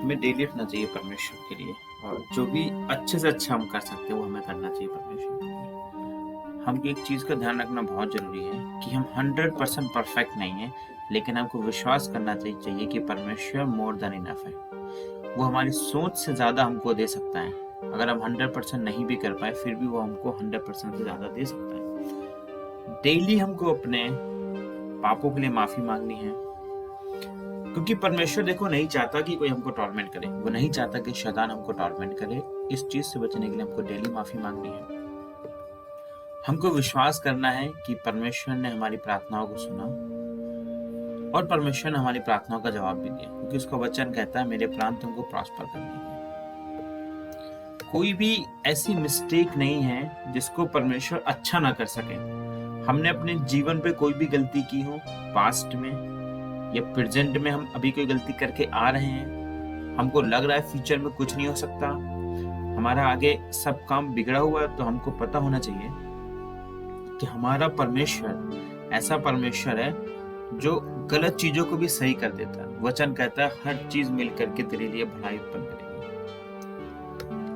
हमें डेली उठना चाहिए परमेश्वर के लिए, और जो भी अच्छे से अच्छा हम कर सकते हैं वो हमें करना चाहिए परमेश्वर के लिए। हमको एक चीज़ का ध्यान रखना बहुत ज़रूरी है कि हम 100% परफेक्ट नहीं हैं, लेकिन हमको विश्वास करना चाहिए कि परमेश्वर मोर देन इनफ है। वो हमारी सोच से ज़्यादा हमको दे सकता है। अगर हम 100% नहीं भी कर पाए फिर भी वो हमको 100% से ज़्यादा दे सकता है। डेली हमको अपने पापों के लिए माफ़ी मांगनी है, क्योंकि परमेश्वर देखो नहीं चाहता कि कोई हमको टॉर्मेंट करे। वो नहीं चाहता कि शैतान हमको टॉर्मेंट करे। इस चीज से बचने के लिए हमको डेली माफी मांगनी है। हमको विश्वास करना है कि परमेश्वर ने हमारी प्रार्थनाओं को सुना और परमेश्वर ने हमारी प्रार्थनाओं का जवाब भी दिया, क्योंकि उसका वचन कहता है मेरे प्लान तुमको प्रॉस्पर करने के। कोई भी ऐसी मिस्टेक नहीं है जिसको परमेश्वर अच्छा ना कर सके। हमने अपने जीवन पे कोई भी गलती की हो, पास्ट में या प्रेजेंट में हम अभी कोई गलती करके आ रहे हैं, हमको लग रहा है फ्यूचर में कुछ नहीं हो सकता, हमारा आगे सब काम बिगड़ा हुआ है, तो हमको पता होना चाहिए कि हमारा परमेश्वर ऐसा परमेश्वर है जो गलत चीजों को भी सही कर देता है। वचन कहता है हर चीज मिल करके तेरे लिए भलाई उत्पन्न करेगी।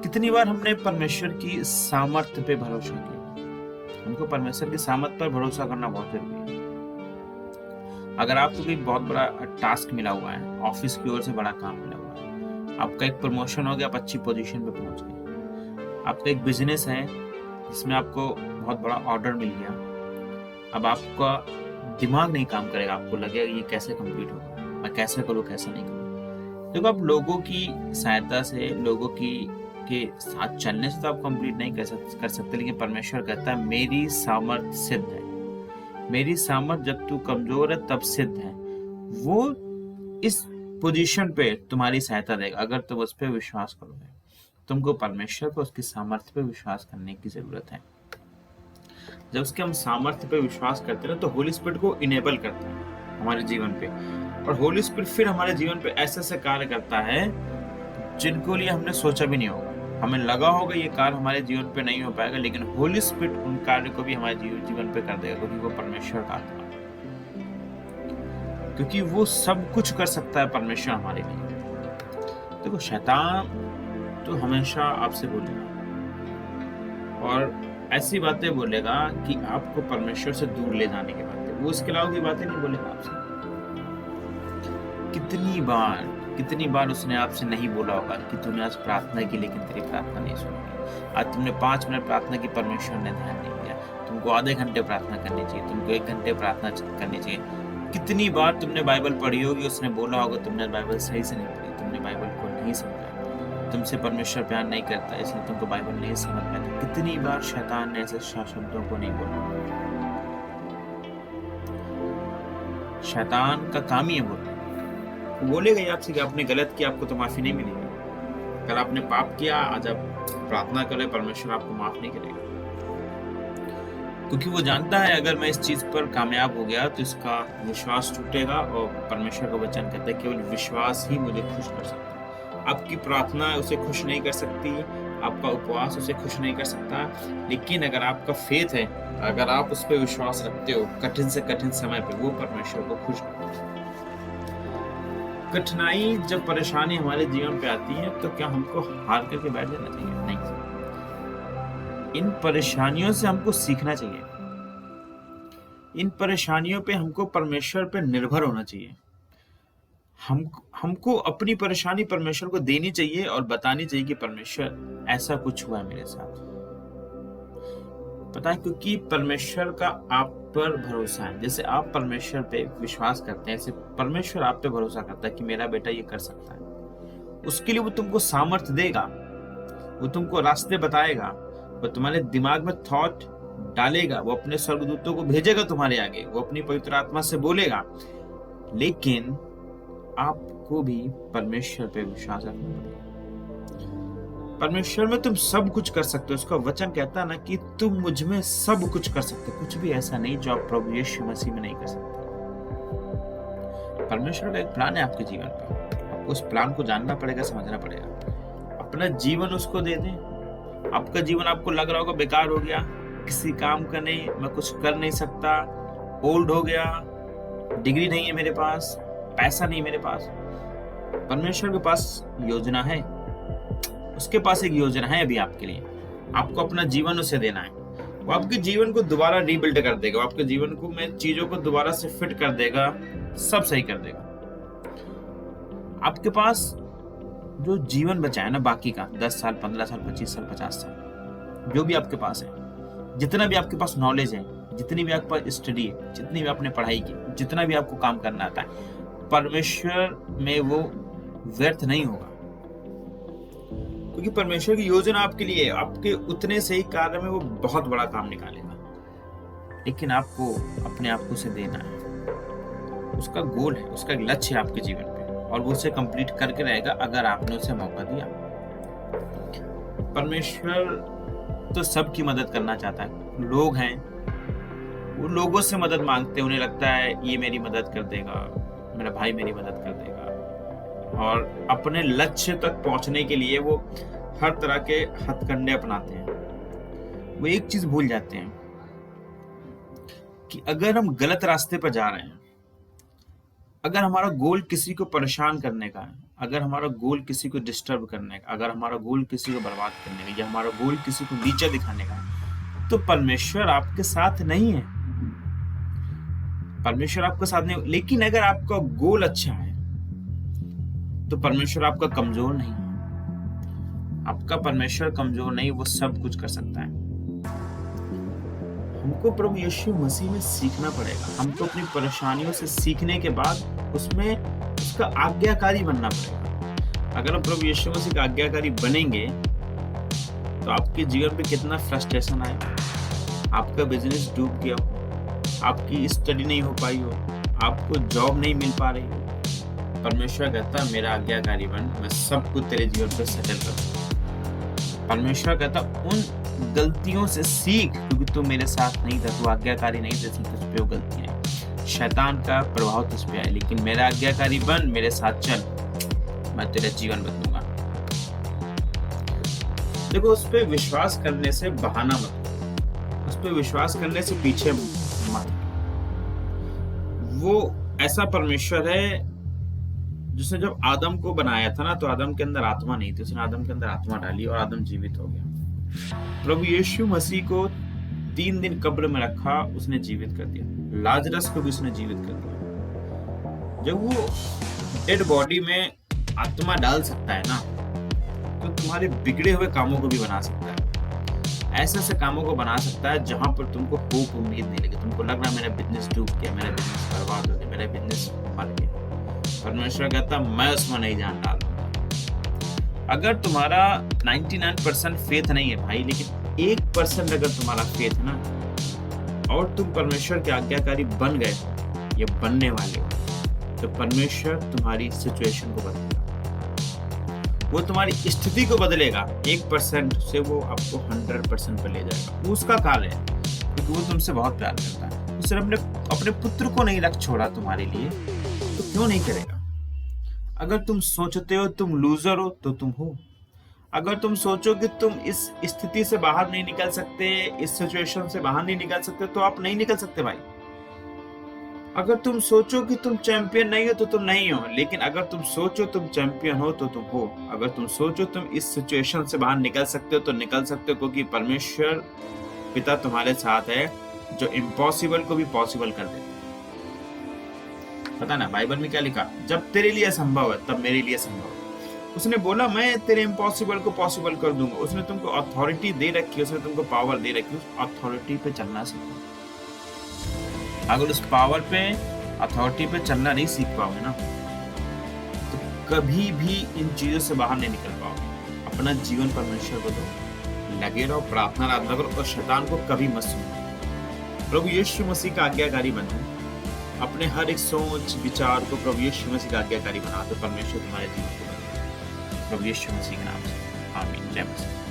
कितनी बार हमने परमेश्वर की सामर्थ्य पे भरोसा किया। हमको परमेश्वर की सामर्थ्य पर भरोसा करना बहुत जरूरी है। अगर आपको कोई बहुत बड़ा टास्क मिला हुआ है, ऑफिस की ओर से बड़ा काम मिला हुआ है, आपका एक प्रमोशन हो गया, आप अच्छी पोजीशन पे पहुंच गए, आपका एक बिजनेस है जिसमें आपको बहुत बड़ा ऑर्डर मिल गया, अब आपका दिमाग नहीं काम करेगा, आपको लगेगा ये कैसे कंप्लीट होगा, मैं कैसे करूँ कैसे नहीं करूँ। देखो आप लोगों की सहायता से, लोगों की के साथ चलने से तो आप कंप्लीट नहीं कर सकते, लेकिन परमेश्वर कहता है मेरी सामर्थ्य सिद्ध है। मेरी सामर्थ जब तू कमजोर है तब सिद्ध है। वो इस पोजीशन पे तुम्हारी सहायता देगा अगर तुम उस पर विश्वास करोगे। तुमको परमेश्वर को उसकी सामर्थ्य पे विश्वास करने की जरूरत है। जब उसके हम सामर्थ्य पे विश्वास करते हैं तो होली स्पिरिट को इनेबल करता है हमारे जीवन पे, और होली स्पिरिट फिर हमारे जीवन पे ऐसे ऐसे कार्य करता है जिनको लिए हमने सोचा भी नहीं होगा। हमें लगा होगा ये कार्य हमारे जीवन पे नहीं हो पाएगा, लेकिन होली स्पिरिट उन कार्य को भी हमारे जीवन पे कर देगा, क्योंकि वो परमेश्वर का आत्मा, क्योंकि वो सब कुछ कर सकता है परमेश्वर हमारे लिए। देखो शैतान तो हमेशा आपसे बोलेगा और ऐसी बातें बोलेगा कि आपको परमेश्वर से दूर ले जाने की बातें, वो इसके अलावा की बातें नहीं बोलेगा आपसे। कितनी बार उसने आपसे नहीं बोला होगा कि तूने आज प्रार्थना की लेकिन तेरी प्रार्थना नहीं सुनी। आज तुमने 5 मिनट प्रार्थना की, परमेश्वर ने ध्यान नहीं दिया। तुमको आधे घंटे प्रार्थना करनी चाहिए, तुमको 1 घंटे प्रार्थना करनी चाहिए। कितनी बार तुमने बाइबल पढ़ी होगी, उसने बोला होगा तुमने बाइबल सही से नहीं पढ़ी, तुमने बाइबल को नहीं समझा, तुमसे परमेश्वर प्यार नहीं करता इसलिए तुमको बाइबल नहीं समझ पाता। कितनी बार शैतान ने ऐसे शब्दों को नहीं बोला। शैतान का काम ही है बोलना। बोलेगा ही आपसे कि आपने गलत किया, आपको तो माफी नहीं मिलेगी। अगर आपने पाप किया, आज आप प्रार्थना करें, परमेश्वर आपको माफ नहीं करेगा, क्योंकि वो जानता है अगर मैं इस चीज पर कामयाब हो गया तो इसका विश्वास टूटेगा, और परमेश्वर का वचन कहता है केवल विश्वास ही मुझे खुश कर सकता है। आपकी प्रार्थना उसे खुश नहीं कर सकती, आपका उपवास उसे खुश नहीं कर सकता, लेकिन अगर आपका फेथ है, अगर आप उस पर विश्वास रखते हो कठिन से कठिन समय पे, वो परमेश्वर को खुश करता है। कठिनाई जब परेशानी हमारे जीवन पे आती है तो क्या हमको हार करके बैठ जाना चाहिए? नहीं। इन परेशानियों से हमको सीखना चाहिए। इन परेशानियों पे हमको परमेश्वर पे निर्भर होना चाहिए। हमको अपनी परेशानी परमेश्वर को देनी चाहिए और बतानी चाहिए कि परमेश्वर ऐसा कुछ हुआ है मेरे साथ। पता है, क्योंकि परमेश्वर का आप पर भरोसा है। जैसे आप परमेश्वर पे विश्वास करते हैं, ऐसे परमेश्वर आप पे भरोसा करता है कि मेरा बेटा ये कर सकता है। उसके लिए वो तुमको सामर्थ्य देगा, वो तुमको रास्ते बताएगा, वो तुम्हारे दिमाग में थॉट डालेगा, वो अपने स्वर्गदूतों को भेजेगा तुम्हारे आगे, वो अपनी पवित्र आत्मा से बोलेगा। लेकिन आपको भी परमेश्वर पे विश्वास रखना पड़ेगा। परमेश्वर में तुम सब कुछ कर सकते हो। उसका वचन कहता है ना कि तुम मुझ में सब कुछ कर सकते हो। कुछ भी ऐसा नहीं जो आप प्रभु यीशु मसीह में नहीं कर सकते। परमेश्वर का एक प्लान है आपके जीवन पे, आपको उस प्लान को जानना पड़ेगा, समझना पड़ेगा। अपना जीवन उसको दे दें। आपका जीवन आपको लग रहा होगा बेकार हो गया, किसी काम का नहीं, मैं कुछ कर नहीं सकता, ओल्ड हो गया, डिग्री नहीं है मेरे पास, पैसा नहीं मेरे पास, परमेश्वर के पास योजना है, उसके पास एक योजना है अभी आपके लिए। आपको अपना जीवन उसे देना है। वो आपके जीवन को दोबारा रीबिल्ड कर देगा, वो आपके जीवन को में चीजों को दोबारा से फिट कर देगा, सब सही कर देगा। आपके पास जो जीवन बचा है ना बाकी का 10 साल, 15 साल, 25 साल, 50 साल, जो भी आपके पास है, जितना भी आपके पास नॉलेज है, जितनी भी आपके पास स्टडी है, जितनी भी आपने पढ़ाई की, जितना भी आपको काम करना आता है, परमेश्वर में वो व्यर्थ नहीं होगा, क्योंकि परमेश्वर की योजना आपके लिए है। आपके उतने से ही कार्य में वो बहुत बड़ा काम निकालेगा, लेकिन आपको अपने आप को उसे देना है। उसका गोल है, उसका एक लक्ष्य है आपके जीवन पे, और वो उसे कंप्लीट करके रहेगा अगर आपने उसे मौका दिया। परमेश्वर तो सबकी मदद करना चाहता है। लोग हैं, वो लोगों से मदद मांगते हैं, उन्हें लगता है ये मेरी मदद कर देगा, मेरा भाई मेरी मदद कर देगा, और अपने लक्ष्य तक पहुंचने के लिए वो हर तरह के हथकंडे अपनाते हैं। वो एक चीज भूल जाते हैं कि अगर हम गलत रास्ते पर जा रहे हैं, अगर हमारा गोल किसी को परेशान करने का है, अगर हमारा गोल किसी को डिस्टर्ब करने का, अगर हमारा गोल किसी को बर्बाद करने का, या हमारा गोल किसी को नीचा दिखाने का है, तो परमेश्वर आपके साथ नहीं है। परमेश्वर आपके साथ नहीं। लेकिन अगर आपका गोल अच्छा है तो परमेश्वर आपका कमजोर नहीं है। आपका परमेश्वर कमजोर नहीं, वो सब कुछ कर सकता है। हमको प्रभु यीशु मसीह में सीखना पड़ेगा। हमको अपनी परेशानियों से सीखने के बाद उसमें उसका आज्ञाकारी बनना पड़ेगा। अगर हम प्रभु यीशु मसीह का आज्ञाकारी बनेंगे तो आपके जीवन पे कितना फ्रस्ट्रेशन आएगा, आपका बिजनेस डूब गया हो, आपकी स्टडी नहीं हो पाई हो, आपको जॉब नहीं मिल पा रही हो, परमेश्वर कहता मेरा आज्ञाकारी बन, मैं सब कुछ तेरे जीवन पे सेटल करूं। परमेश्वर कहता उन गलतियों से सीख, क्योंकि तू मेरे साथ नहीं था, तू आज्ञाकारी नहीं थे, तुझ पे वो गलतियां हैं, शैतान का प्रभाव तुझ पे है, लेकिन मेरा आज्ञाकारी बन, मेरे साथ चल, मैं तेरा जीवन बदलूंगा। देखो, उस पर विश्वास करने से बहाना मत, उस पर विश्वास करने से पीछे मत। वो ऐसा परमेश्वर है जिसने जब आदम को बनाया था ना, तो आदम के अंदर आत्मा नहीं थी, उसने आदम के अंदर आत्मा डाली और आदम जीवित हो गया। प्रभु यीशु मसीह को 3 दिन कब्र में रखा, उसने जीवित कर दिया। लाजरस को भी उसने जीवित कर दिया। जब वो डेड बॉडी में आत्मा डाल सकता है ना, तो तुम्हारे बिगड़े हुए कामों को भी बना सकता है। ऐसे ऐसे कामों को बना सकता है जहां पर तुमको होप उम्मीद नहीं लगे, तुमको लग रहा मेरा बिजनेस डूब गया, मेरा बिजनेस बर्बाद हो गया, मेरा बिजनेस मर गया। परमेश्वर कहता मैं उसमें नहीं जान डालूंगा। अगर तुम्हारा 99% फेथ नहीं है भाई, लेकिन 1% अगर तुम्हारा फेथ है ना, और तुम परमेश्वर के आज्ञाकारी बन गए हो या बनने वाले हो, तो परमेश्वर तुम्हारी सिचुएशन को बदलेगा। वो तुम्हारी स्थिति को बदलेगा। 1% से वो आपको 100% पर ले जाएगा। वो उसका कार्य है, क्योंकि वो तुमसे बहुत प्यार करता है। उसने अपने पुत्र को नहीं रख छोड़ा तुम्हारे लिए, तो क्यों नहीं करेगा। अगर तुम सोचते हो तुम लूजर हो तो तुम हो। अगर तुम सोचो कि तुम इस स्थिति से बाहर नहीं निकल सकते, इस सिचुएशन से बाहर नहीं निकल सकते, तो आप नहीं निकल सकते भाई। अगर तुम सोचो कि तुम चैंपियन नहीं हो तो तुम नहीं हो, लेकिन अगर तुम सोचो तुम चैंपियन हो तो तुम हो। अगर तुम सोचो तुम इस सिचुएशन से बाहर निकल सकते हो तो निकल सकते हो, क्योंकि परमेश्वर पिता तुम्हारे साथ है, जो इम्पॉसिबल को भी पॉसिबल कर देता है। पता ना बाइबल में क्या लिखा, जब तेरे लिए संभव है तब मेरे लिए संभव है। उसने बोला मैं तेरे इम्पॉसिबल को पॉसिबल कर दूंगा। उसने तुमको अथॉरिटी दे रखी है, उसने तुमको पावर दे रखी है, उस अथॉरिटी पे चलना सीखो। अगर उस पावर पे, अथॉरिटी पे चलना नहीं सीख पाओगे ना, तो कभी भी इन चीजों से बाहर नहीं निकल पाओगे। अपना जीवन परमेश्वर को दो, लगे रहो, प्रार्थना आराधना करो, और शैतान को कभी मत सुनो। प्रभु यीशु मसीह का आज्ञाकारी बनो। अपने हर एक सोच विचार को प्रभु यीशु मसीह का आज्ञाकारी बना दो। परमेश्वर तुम्हारे जीवन को बदले। प्रभु यीशु मसीह के नाम से आमीन। जय मसीह।